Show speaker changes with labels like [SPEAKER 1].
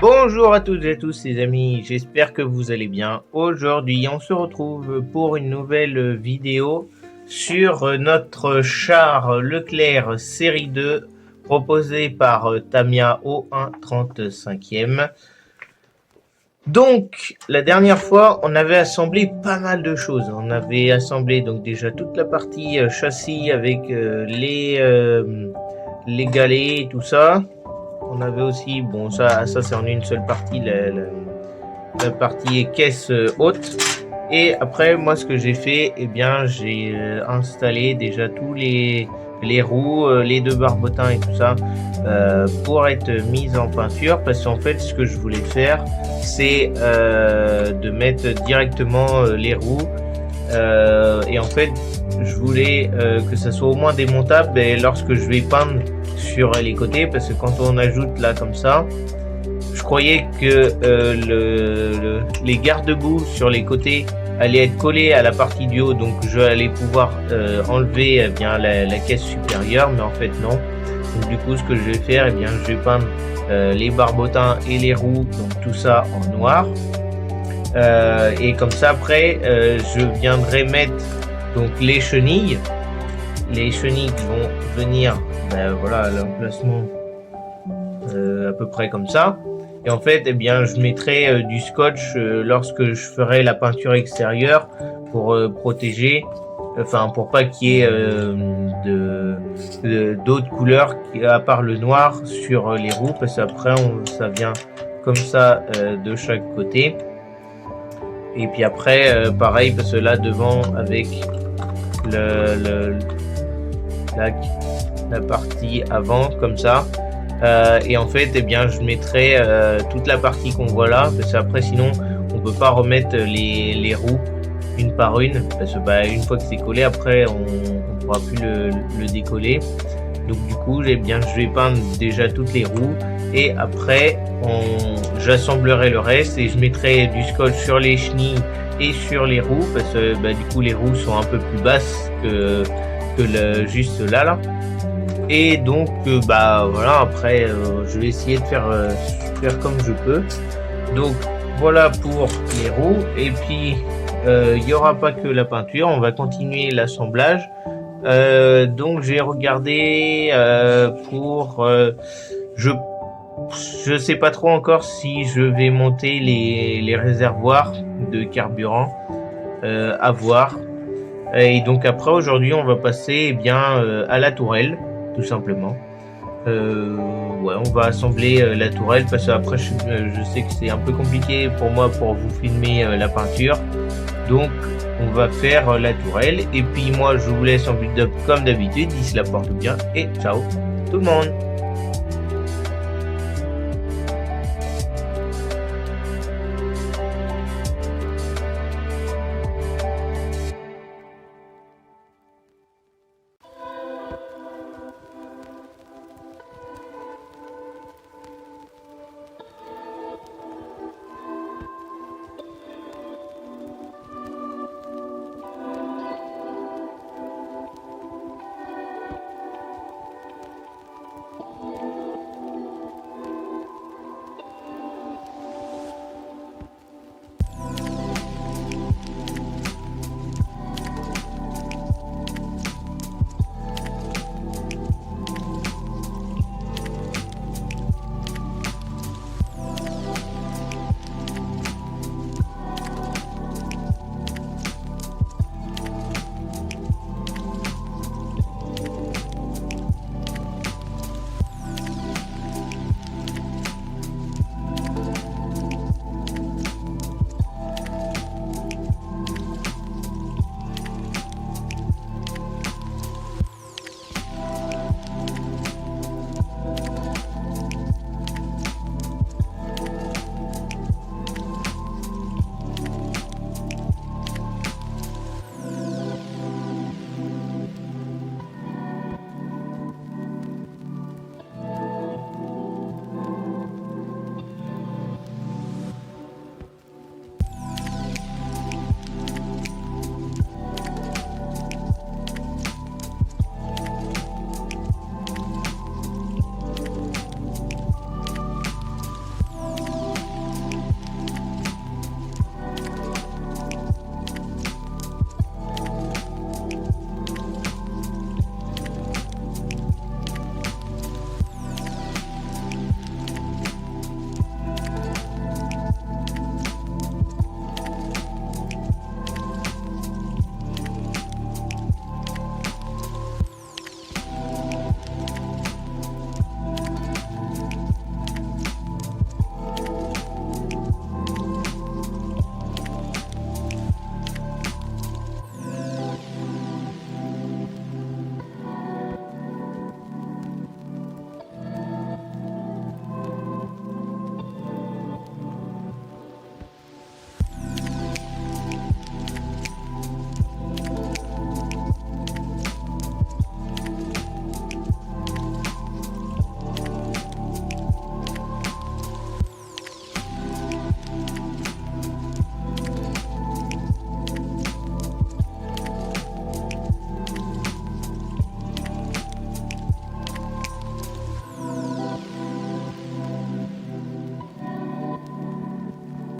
[SPEAKER 1] Bonjour à toutes et à tous les amis, j'espère que vous allez bien. Aujourd'hui on se retrouve pour une nouvelle vidéo sur notre char Leclerc série 2 proposé par Tamiya au 1/35e. Donc la dernière fois on avait assemblé pas mal de choses. On avait assemblé donc déjà toute la partie châssis avec les galets et tout ça. On avait aussi, bon ça c'est en une seule partie, la partie caisse haute. Et après moi ce que j'ai fait, eh bien j'ai installé déjà tous les roues, les deux barbotins et tout ça pour être mise en peinture, parce qu'en fait ce que je voulais faire c'est de mettre directement les roues et en fait je voulais que ça soit au moins démontable lorsque je vais peindre sur les côtés, parce que quand on ajoute là comme ça, je croyais que les garde-boue sur les côtés allaient être collés à la partie du haut, donc je allais pouvoir enlever bien la caisse supérieure, mais en fait non. Donc du coup ce que je vais faire, eh bien je vais peindre les barbotins et les roues, donc tout ça en noir, et comme ça après je viendrai mettre donc les chenilles qui vont venir voilà à l'emplacement à peu près comme ça. Et en fait eh bien je mettrai du scotch lorsque je ferai la peinture extérieure pour protéger, enfin pour pas qu'il y ait d'autres couleurs à part le noir sur les roues, parce qu'après ça vient comme ça de chaque côté. Et puis après pareil, parce que là devant avec la partie avant comme ça, et en fait eh bien je mettrai toute la partie qu'on voit là, parce qu'après sinon on peut pas remettre les roues une par une, parce que une fois que c'est collé après on pourra plus le décoller. Donc du coup eh bien je vais peindre déjà toutes les roues, et après j'assemblerai le reste et je mettrai du scotch sur les chenilles et sur les roues, parce que du coup les roues sont un peu plus basses que juste là. Et donc voilà, après je vais essayer de faire comme je peux. Donc voilà pour les roues, et puis il n'y aura pas que la peinture, on va continuer l'assemblage. Donc j'ai regardé pour je sais pas trop encore si je vais monter les réservoirs de carburant, à voir. Et donc après aujourd'hui on va passer à la tourelle, tout simplement. Ouais, on va assembler la tourelle, parce que après je sais que c'est un peu compliqué pour moi pour vous filmer la peinture. Donc on va faire la tourelle, et puis moi je vous laisse en build-up comme d'habitude. D'ici là, portez bien et ciao tout le monde.